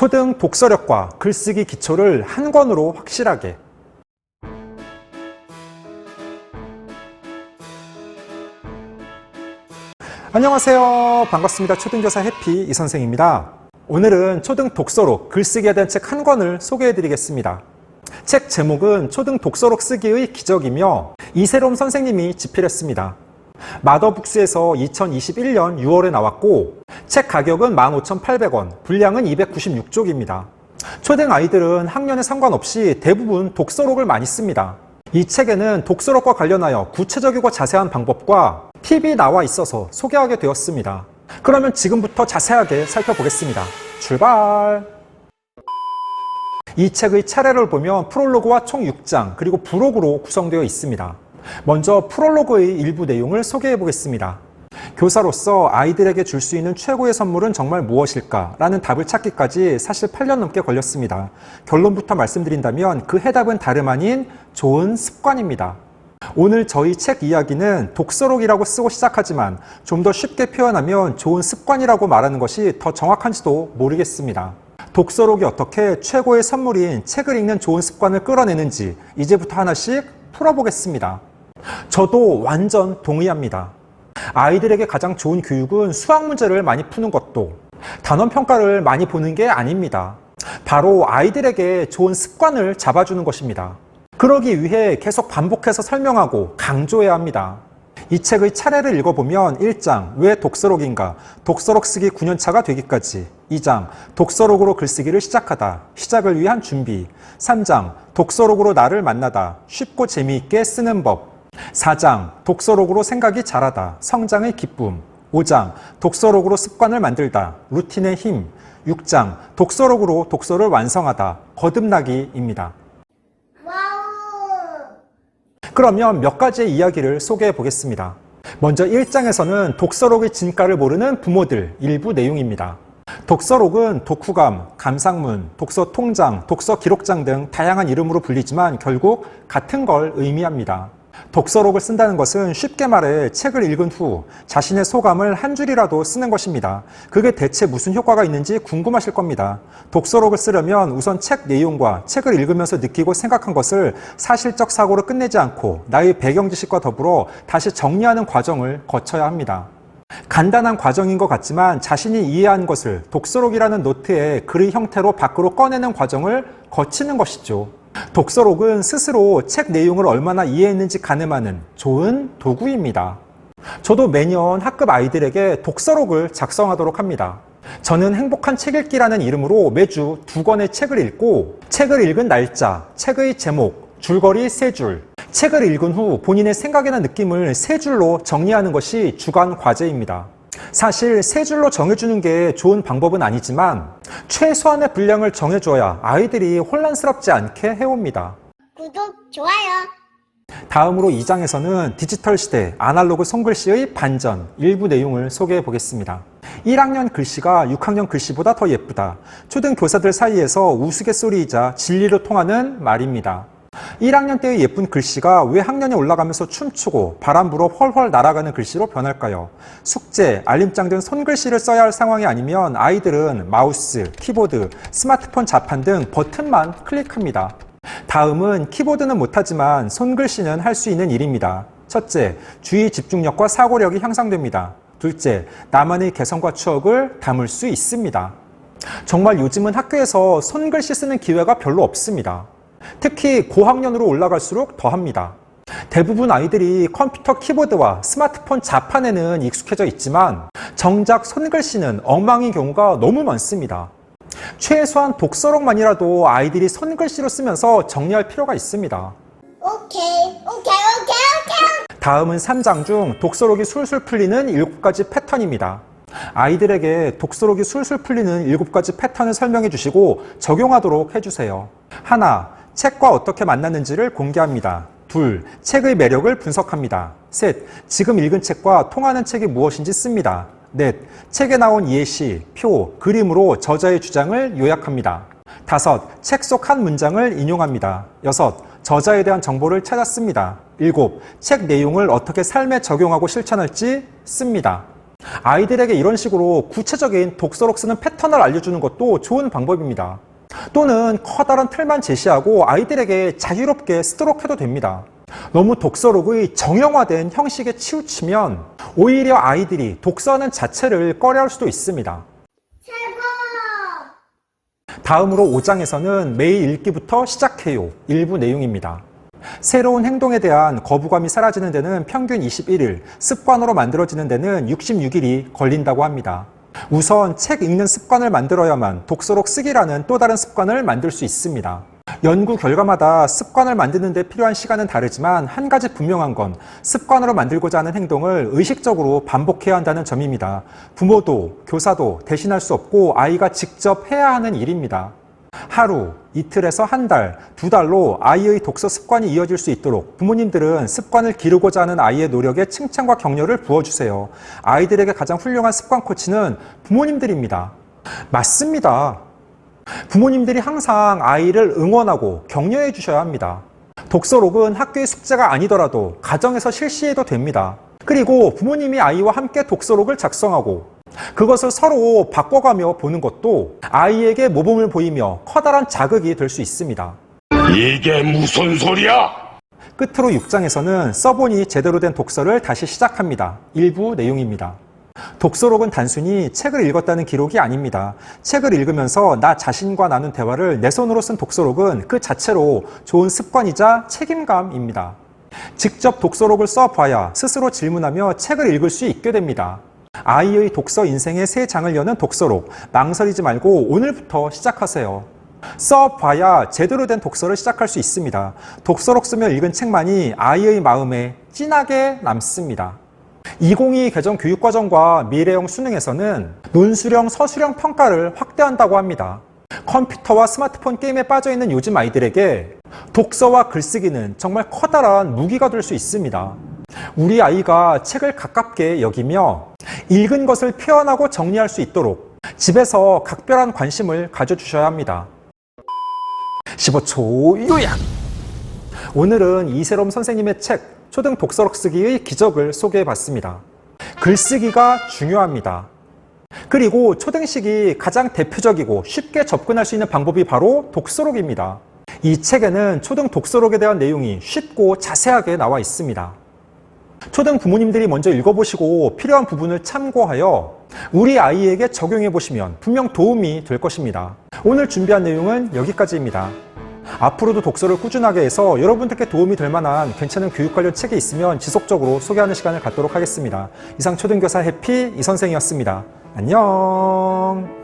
초등 독서력과 글쓰기 기초를 한 권으로 확실하게. 안녕하세요. 반갑습니다. 초등교사 해피 이선생입니다. 오늘은 초등 독서록 글쓰기에 대한 책 한 권을 소개해 드리겠습니다. 책 제목은 초등 독서록 쓰기의 기적이며 이세롬 선생님이 집필했습니다. 마더북스에서 2021년 6월에 나왔고 책 가격은 15,800원, 분량은 296쪽입니다. 초등 아이들은 학년에 상관없이 대부분 독서록을 많이 씁니다. 이 책에는 독서록과 관련하여 구체적이고 자세한 방법과 팁이 나와 있어서 소개하게 되었습니다. 그러면 지금부터 자세하게 살펴보겠습니다. 출발! 이 책의 차례를 보면 프롤로그와 총 6장 그리고 부록으로 구성되어 있습니다. 먼저 프롤로그의 일부 내용을 소개해 보겠습니다. 교사로서 아이들에게 줄 수 있는 최고의 선물은 정말 무엇일까? 라는 답을 찾기까지 사실 8년 넘게 걸렸습니다. 결론부터 말씀드린다면 그 해답은 다름 아닌 좋은 습관입니다. 오늘 저희 책 이야기는 독서록이라고 쓰고 시작하지만 좀 더 쉽게 표현하면 좋은 습관이라고 말하는 것이 더 정확한지도 모르겠습니다. 독서록이 어떻게 최고의 선물인 책을 읽는 좋은 습관을 끌어내는지 이제부터 하나씩 풀어보겠습니다. 저도 완전 동의합니다. 아이들에게 가장 좋은 교육은 수학 문제를 많이 푸는 것도 단원 평가를 많이 보는 게 아닙니다. 바로 아이들에게 좋은 습관을 잡아주는 것입니다. 그러기 위해 계속 반복해서 설명하고 강조해야 합니다. 이 책의 차례를 읽어보면 1장 왜 독서록인가? 독서록 쓰기 9년차가 되기까지. 2장 독서록으로 글쓰기를 시작하다. 시작을 위한 준비. 3장 독서록으로 나를 만나다. 쉽고 재미있게 쓰는 법. 4장 독서록으로 생각이 자라다. 성장의 기쁨. 5장 독서록으로 습관을 만들다. 루틴의 힘. 6장 독서록으로 독서를 완성하다. 거듭나기입니다. 그러면 몇 가지의 이야기를 소개해 보겠습니다. 먼저 1장에서는 독서록의 진가를 모르는 부모들 일부 내용입니다. 독서록은 독후감, 감상문, 독서 통장, 독서 기록장 등 다양한 이름으로 불리지만 결국 같은 걸 의미합니다. 독서록을 쓴다는 것은 쉽게 말해 책을 읽은 후 자신의 소감을 한 줄이라도 쓰는 것입니다. 그게 대체 무슨 효과가 있는지 궁금하실 겁니다. 독서록을 쓰려면 우선 책 내용과 책을 읽으면서 느끼고 생각한 것을 사실적 사고로 끝내지 않고 나의 배경 지식과 더불어 다시 정리하는 과정을 거쳐야 합니다. 간단한 과정인 것 같지만 자신이 이해한 것을 독서록이라는 노트의 글의 형태로 밖으로 꺼내는 과정을 거치는 것이죠. 독서록은 스스로 책 내용을 얼마나 이해했는지 가늠하는 좋은 도구입니다. 저도 매년 학급 아이들에게 독서록을 작성하도록 합니다. 저는 행복한 책 읽기라는 이름으로 매주 2권의 책을 읽고 책을 읽은 날짜, 책의 제목, 줄거리 3줄, 책을 읽은 후 본인의 생각이나 느낌을 3줄로 정리하는 것이 주간 과제입니다. 사실 3줄로 정해주는 게 좋은 방법은 아니지만 최소한의 분량을 정해줘야 아이들이 혼란스럽지 않게 해옵니다. 구독, 좋아요. 다음으로 2장에서는 디지털 시대 아날로그 손글씨의 반전 일부 내용을 소개해 보겠습니다. 1학년 글씨가 6학년 글씨보다 더 예쁘다. 초등 교사들 사이에서 우스갯소리이자 진리로 통하는 말입니다. 1학년 때의 예쁜 글씨가 왜 학년이 올라가면서 춤추고 바람 불어 훨훨 날아가는 글씨로 변할까요? 숙제, 알림장 등 손글씨를 써야 할 상황이 아니면 아이들은 마우스, 키보드, 스마트폰 자판 등 버튼만 클릭합니다. 다음은 키보드는 못하지만 손글씨는 할 수 있는 일입니다. 첫째, 주의 집중력과 사고력이 향상됩니다. 둘째, 나만의 개성과 추억을 담을 수 있습니다. 정말 요즘은 학교에서 손글씨 쓰는 기회가 별로 없습니다. 특히 고학년으로 올라갈수록 더합니다. 대부분 아이들이 컴퓨터 키보드와 스마트폰 자판에는 익숙해져 있지만 정작 손글씨는 엉망인 경우가 너무 많습니다. 최소한 독서록만이라도 아이들이 손글씨로 쓰면서 정리할 필요가 있습니다. 오케이. 다음은 3장 중 독서록이 술술 풀리는 7가지 패턴입니다. 아이들에게 독서록이 술술 풀리는 7가지 패턴을 설명해 주시고 적용하도록 해주세요. 하나, 책과 어떻게 만났는지를 공개합니다. 둘, 책의 매력을 분석합니다. 셋, 지금 읽은 책과 통하는 책이 무엇인지 씁니다. 넷, 책에 나온 예시, 표, 그림으로 저자의 주장을 요약합니다. 다섯, 책 속 한 문장을 인용합니다. 여섯, 저자에 대한 정보를 찾았습니다. 일곱, 책 내용을 어떻게 삶에 적용하고 실천할지 씁니다. 아이들에게 이런 식으로 구체적인 독서록 쓰는 패턴을 알려주는 것도 좋은 방법입니다. 또는 커다란 틀만 제시하고 아이들에게 자유롭게 쓰도록 해도 됩니다. 너무 독서록의 정형화된 형식에 치우치면 오히려 아이들이 독서하는 자체를 꺼려할 수도 있습니다. 다음으로 5장에서는 매일 읽기부터 시작해요. 일부 내용입니다. 새로운 행동에 대한 거부감이 사라지는 데는 평균 21일, 습관으로 만들어지는 데는 66일이 걸린다고 합니다. 우선 책 읽는 습관을 만들어야만 독서록 쓰기라는 또 다른 습관을 만들 수 있습니다. 연구 결과마다 습관을 만드는 데 필요한 시간은 다르지만 한 가지 분명한 건 습관으로 만들고자 하는 행동을 의식적으로 반복해야 한다는 점입니다. 부모도 교사도 대신할 수 없고 아이가 직접 해야 하는 일입니다. 하루, 이틀에서 한 달, 두 달로 아이의 독서 습관이 이어질 수 있도록 부모님들은 습관을 기르고자 하는 아이의 노력에 칭찬과 격려를 부어주세요. 아이들에게 가장 훌륭한 습관 코치는 부모님들입니다. 맞습니다. 부모님들이 항상 아이를 응원하고 격려해 주셔야 합니다. 독서록은 학교의 숙제가 아니더라도 가정에서 실시해도 됩니다. 그리고 부모님이 아이와 함께 독서록을 작성하고 그것을 서로 바꿔가며 보는 것도 아이에게 모범을 보이며 커다란 자극이 될 수 있습니다. 이게 무슨 소리야? 끝으로 6장에서는 써보니 제대로 된 독서를 다시 시작합니다. 일부 내용입니다. 독서록은 단순히 책을 읽었다는 기록이 아닙니다. 책을 읽으면서 나 자신과 나눈 대화를 내 손으로 쓴 독서록은 그 자체로 좋은 습관이자 책임감입니다. 직접 독서록을 써봐야 스스로 질문하며 책을 읽을 수 있게 됩니다. 아이의 독서 인생의 새 장을 여는 독서록, 망설이지 말고 오늘부터 시작하세요. 써봐야 제대로 된 독서를 시작할 수 있습니다. 독서록 쓰며 읽은 책만이 아이의 마음에 진하게 남습니다. 2022 개정 교육과정과 미래형 수능에서는 논술형, 서술형 평가를 확대한다고 합니다. 컴퓨터와 스마트폰 게임에 빠져있는 요즘 아이들에게 독서와 글쓰기는 정말 커다란 무기가 될 수 있습니다. 우리 아이가 책을 가깝게 여기며 읽은 것을 표현하고 정리할 수 있도록 집에서 각별한 관심을 가져주셔야 합니다. 15초 요약! 오늘은 이세롬 선생님의 책 초등 독서록 쓰기의 기적을 소개해봤습니다. 글쓰기가 중요합니다. 그리고 초등식이 가장 대표적이고 쉽게 접근할 수 있는 방법이 바로 독서록입니다. 이 책에는 초등 독서록에 대한 내용이 쉽고 자세하게 나와 있습니다. 초등 부모님들이 먼저 읽어보시고 필요한 부분을 참고하여 우리 아이에게 적용해보시면 분명 도움이 될 것입니다. 오늘 준비한 내용은 여기까지입니다. 앞으로도 독서를 꾸준하게 해서 여러분들께 도움이 될 만한 괜찮은 교육 관련 책이 있으면 지속적으로 소개하는 시간을 갖도록 하겠습니다. 이상 초등교사 해피 이선생이었습니다. 안녕.